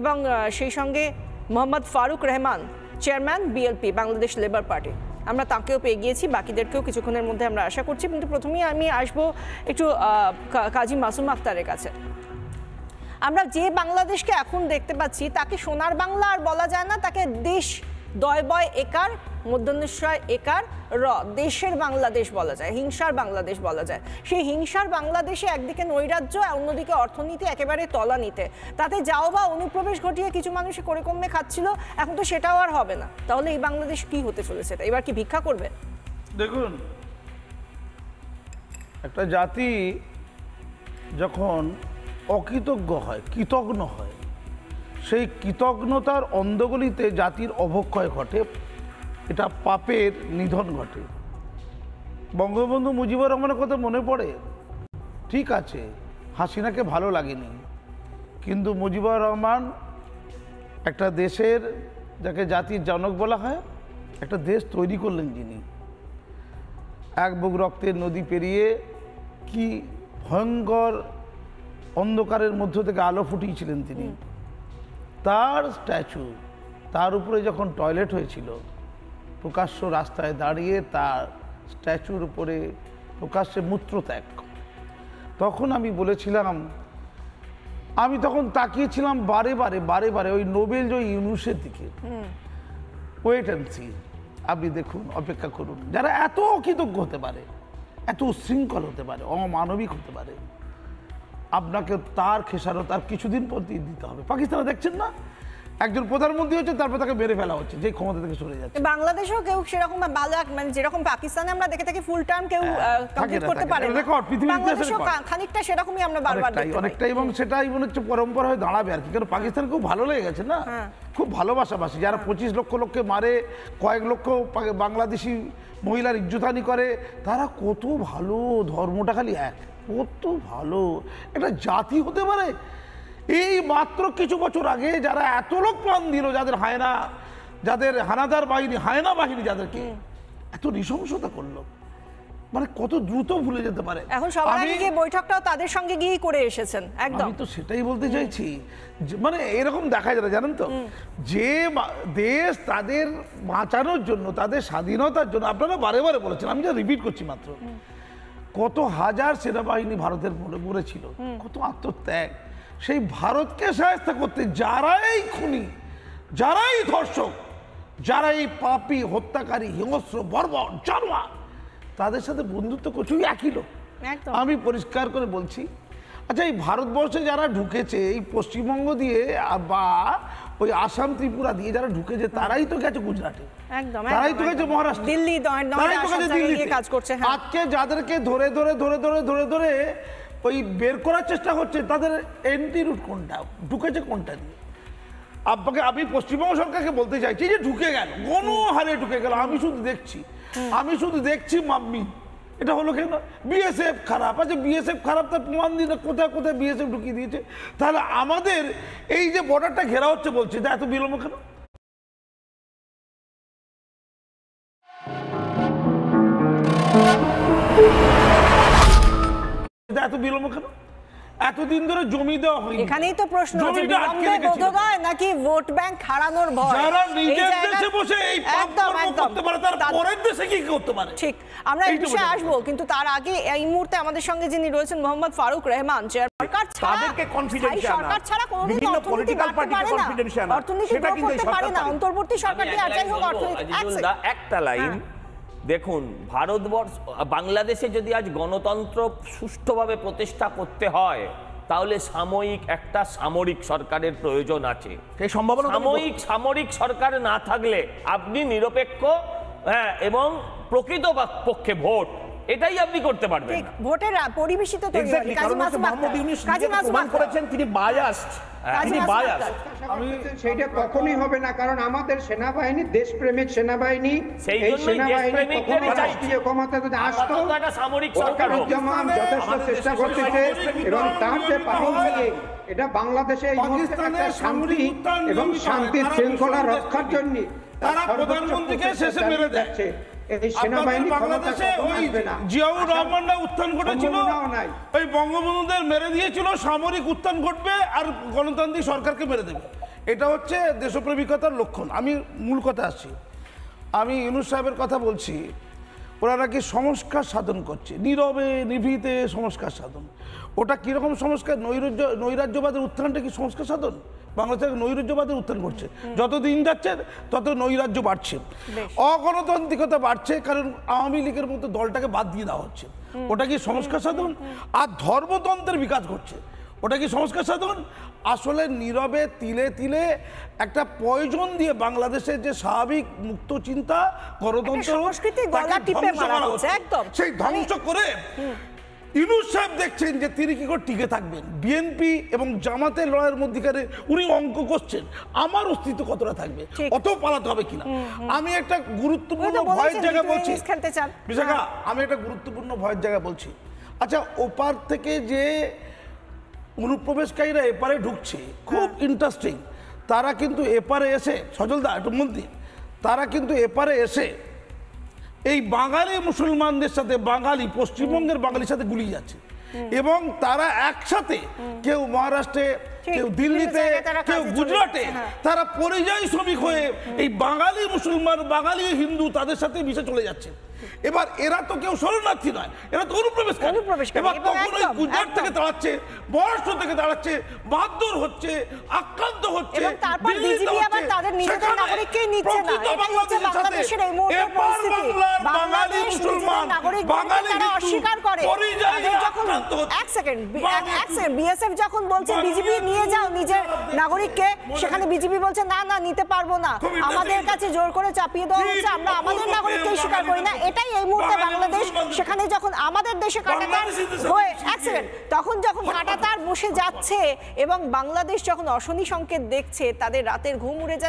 এবং সেই সঙ্গে Mohammad Faruk Rahman, chairman BLP, Bangladesh labour party. আমরা তাকেও পেয়ে গিয়েছি, বাকিদেরকেও কিছুক্ষণের মধ্যে আমরা আশা করছি। কিন্তু প্রথমেই আমি আসবো একটু কাজী মাসুম আক্তারের কাছে। আমরা যে বাংলাদেশকে এখন দেখতে পাচ্ছি তাকে সোনার বাংলা আর বলা যায় না, তাকে দেশ দয় একার মধ্যনিশ্চয় একার দেশের বাংলাদেশ বলা যায়, হিংসার বাংলাদেশ বলা যায়। সেই হিংসার বাংলাদেশে একদিকে নৈরাজ্য, অন্যদিকে অর্থনীতি একেবারে তলানিতে। তাতে যাও বা অনুপ্রবেশ ঘটিয়ে কিছু মানুষ করে কমে খাচ্ছিল, এখন তো সেটাও আর হবে না। তাহলে এই বাংলাদেশ কি হতে চলেছে? এবার কি ভিক্ষা করবে? দেখুন, একটা জাতি যখন অকৃতজ্ঞ হয়, কৃতজ্ঞ হয়, সেই কৃতজ্ঞতার অন্ধগলিতে জাতির অবক্ষয় ঘটে, এটা পাপের নিধন ঘটে। বঙ্গবন্ধু মুজিবুর রহমানের কথা মনে পড়ে, ঠিক আছে হাসিনাকে ভালো লাগেনি, কিন্তু মুজিবুর রহমান একটা দেশের, যাকে জাতির জনক বলা হয়, একটা দেশ তৈরি করলেন যিনি। এক বুক রক্তের নদী পেরিয়ে কি ভয়ঙ্কর অন্ধকারের মধ্য থেকে আলো ফুটিয়েছিলেন তিনি। তার স্ট্যাচু, তার উপরে যখন টয়লেট হয়েছিল, প্রকাশ্য রাস্তায় দাঁড়িয়ে তার স্ট্যাচুর উপরে প্রকাশ্যে মূত্রত্যাগ, তখন আমি বলেছিলাম, আমি তখন তাকিয়েছিলাম বারে বারে ওই নোবেল জয়ী ইউনূসের দিকে। ওয়েট অ্যান্ড সি, আপনি দেখুন, অপেক্ষা করুন। যারা এত অকৃতজ্ঞ হতে পারে, এত উশৃঙ্খল হতে পারে, অমানবিক হতে পারে, আপনাকে তার খেসারত আর কিছুদিন পর দিতে হবে। পাকিস্তানে দেখছেন না, একজন প্রধানমন্ত্রী হচ্ছে, তারপর তাকে মেরে ফেলা হচ্ছে, যে ক্ষমতা থেকে সরে যাচ্ছে। বাংলাদেশেও কেউ সেরকম মানে যেরকম পাকিস্তানে আমরা দেখে থাকি ফুল টার্ম কেউ কমপ্লিট করতে পারে না, বাংলাদেশেও খানিকটা সেরকমই আমরা বারবার দেখতে পাই অনেকটাই। এবং সেটাই মনে হচ্ছে পরম্পরা হয়ে দাঁড়াবে আর কি। কারণ পাকিস্তান খুব ভালো লেগে গেছে না, খুব ভালোবাসাবাসি, যারা 25 লক্ষ লোককে মারে, কয়েক লক্ষ বাংলাদেশি মহিলার ইজ্জতহানি করে, তারা কত ভালো, ধর্মটা খালি এক, কত ভালো একটা জাতি হতে পারে। এই মাত্র কিছু বছর আগে যারা এত লোক প্রাণ দিল, যাদের হায়না, যাদের হানাদার বাহিনী, হায়না বাহিনী যাদেরকে এত নৃশংসতা করলো, মানে কত দ্রুত ভুলে যেতে পারে। এখন সবার আগে গিয়ে বৈঠকটাও তাদের সঙ্গে গিয়েই করে এসেছেন। একদম, আমি তো সেটাই বলতে চাইছি। মানে এরকম দেখা যায়, জানেন তো, যে দেশ তাদের বাঁচানোর জন্য, তাদের স্বাধীনতার জন্য, আপনারা বারে বারে বলেছেন, আমি যা রিপিট করছি মাত্র, কত হাজার সেনাবাহিনী ভারতের মরেছিল, কত আত্মত্যাগ। সেই ভারতকে সাহায্য করতে যারাই খুনি, যারাই ধর্ষক, যারাই পাপী, হত্যাকারী, হিংস্র, বর্বর, জানোয়ার, তাদের সাথে বন্ধুত্ব করছে একই লোক। আমি পরিষ্কার করে বলছি, আচ্ছা এই ভারতবর্ষে যারা ঢুকেছে, এই পশ্চিমবঙ্গ দিয়ে বা ওই আসাম ত্রিপুরা দিয়ে যারা ঢুকেছে, তারাই তো গেছে গুজরাটে, তারাই তো গেছে মহারাষ্ট্র, দিল্লি, তারাই তো গেছে দিল্লিতে কাজ করছে। আজকে যাদেরকে ধরে ধরে ধরে ধরে ধরে ধরে ওই বের করার চেষ্টা হচ্ছে, তাদের এন্ট্রি রুট কোনটা, ঢুকেছে কোনটা দিয়ে। আপনাকে, আমি পশ্চিমবঙ্গ সরকারকে বলতে চাইছি যে ঢুকে গেল, গণহারে ঢুকে গেল। আমি শুধু দেখছি মাম্মি, এটা হলো কেন? বিএসএফ খারাপ। আচ্ছা বিএসএফ খারাপ, তার প্রমাণ দিন, কোথায় কোথায় বিএসএফ ঢুকিয়ে দিয়েছে। তাহলে আমাদের এই যে বর্ডারটা ঘেরা হচ্ছে বলছে, তা এত বিলম্ব কেন? এত বিলম্ব কেন? এতদিন ধরে জমি দেওয়া হয়নি। এখানেই তো প্রশ্ন, নাকি ভোট ব্যাংক হারানোর ভয়? যারা নিজের দেশে বসে এই পাপকর্ম করতে পারে, তার পরের দেশে কি করতে পারে? ঠিক, আমরা এই বিষয়ে আসবো, কিন্তু তার আগে এই মুহূর্তে আমাদের সঙ্গে যিনি রয়েছেন মোহাম্মদ ফারুক রহমান, সরকার ছাড়া কোনোদিন অর্থনীতি বাড়তে পারে না, অর্থনীতি গ্রো করতে পারে না, অন্তর্বর্তী সরকারটি আর যাই হোক অর্থনীতি। একটা লাইন দেখুন, ভারতবর্ষ, বাংলাদেশে যদি আজ গণতন্ত্র সুষ্ঠুভাবে প্রতিষ্ঠা করতে হয়, তাহলে একটা সামরিক সরকারের প্রয়োজন আছে। সেই সম্ভাবনা, সামরিক সরকার না থাকলে আপনি নিরপেক্ষ এবং প্রকৃত পক্ষে ভোট, এটাই আপনি করতে পারবেন না। ভোটের পরিবেশিত তৈরি হয়। তিনি বায়াসড, সেটা কখনোই হবে না, কারণ আমাদের সেনাবাহিনী দেশপ্রেমিক সেনাবাহিনী। এই সেনাবাহিনী রাষ্ট্রীয় ক্ষমতা যদি আসতো, ওয়াকারুজ্জামান যথেষ্ট চেষ্টা করতেছে এবং তার যে পালন, এটা বাংলাদেশে শান্তি এবং শান্তির শৃঙ্খলা রক্ষার জন্য তারা প্রধানমন্ত্রীকে শেষে মেরে দিচ্ছে। এই সেনাবাহিনী বাংলাদেশে ওই জিয়াউর রহমানরা উত্থান ঘটেছিল, ওই বঙ্গবন্ধুদের মেরে দিয়েছিল, সামরিক উত্থান ঘটবে আর গণতান্ত্রিক সরকারকে মেরে দেবে। এটা হচ্ছে দেশপ্রেমিকতার লক্ষণ। আমি মূল কথা আসছি, আমি ইউনূস সাহেবের কথা বলছি। ওরা নাকি সংস্কার সাধন করছে, নীরবে নিভৃতে সংস্কার সাধন। ওটা কীরকম সংস্কার? নৈরাজ্যবাদের উত্থানটা কি সংস্কার সাধন? বাংলাদেশ নৈরাজ্যবাদের উত্থান করছে, যত দিন যাচ্ছে তত নৈরাজ্য বাড়ছে, অগণতান্ত্রিকতা বাড়ছে, কারণ আওয়ামী লীগের মতো দলটাকে বাদ দিয়ে দেওয়া হচ্ছে। ওটা কি সংস্কার সাধন? আর ধর্মতন্ত্রের বিকাশ ঘটছে, ওটা কি সংস্কার সাধন? আসলে নীরবে তিলে তিলে একটা প্রয়োজন দিয়ে বাংলাদেশের যে স্বাভাবিক মুক্ত চিন্তা গণতন্ত্র সেই ধ্বংস করে ইউনূস সাহেব দেখছেন যে তিনি কি করে টিকে থাকবেন। বিএনপি এবং জামাতের লড়াইয়ের মধ্যেখানে উনি অঙ্ক করছেন, আমার অস্তিত্ব কতটা থাকবে, অত পালাতে হবে কিনা। আমি একটা গুরুত্বপূর্ণ ভয়ের জায়গা বলছি বিশাখা, আমি একটা গুরুত্বপূর্ণ ভয়ের জায়গা বলছি। আচ্ছা, ওপার থেকে যে অনুপ্রবেশকারীরা এপারে ঢুকছে, খুব ইন্টারেস্টিং। তারা কিন্তু এপারে এসে, সজলদা একটু মন্দির, তারা কিন্তু এপারে এসে এই বাঙালি মুসলমানদের সাথে, বাঙালি পশ্চিমবঙ্গের বাঙালির সাথে গুলিয়ে যাচ্ছে, এবং তারা একসাথে, কেউ মহারাষ্ট্রে, কেউ দিল্লিতে, কেউ গুজরাটে, তারা পরিযায়ী শ্রমিক হয়ে এই বাঙালি মুসলমান, বাঙালি হিন্দু তাদের সাথে মিশে চলে যাচ্ছে। এবার এরা তো কেউ শরণার্থী নয়, এরা তো অনুপ্রবেশকারী। এবার তখন ওই গুজরাট থেকে দাঁড়াচ্ছে, মহারাষ্ট্র থেকে দাঁড়াচ্ছে, বাহাদুর হচ্ছে, আক্রান্ত হচ্ছে, বিএসএফ যখন বলছে বিজেপি নিয়ে যাও নিজের নাগরিককে, সেখানে বিজেপি বলছে না না নিতে পারবো না, আমাদের কাছে জোর করে চাপিয়ে দেওয়া হচ্ছে, আমরা আমাদের নাগরিককে স্বীকার করি না। এটাই এই মুহূর্তে বাংলাদেশ। সেখানে যখন আমাদের দেশে কাঁটাতার হয়ে তখন যখন কাঁটাতার বসে যাচ্ছে এবং বাংলাদেশ যখন অশনি সংকেত দেখছে, তাদের রাতের ঘুম উড়ে যাচ্ছে।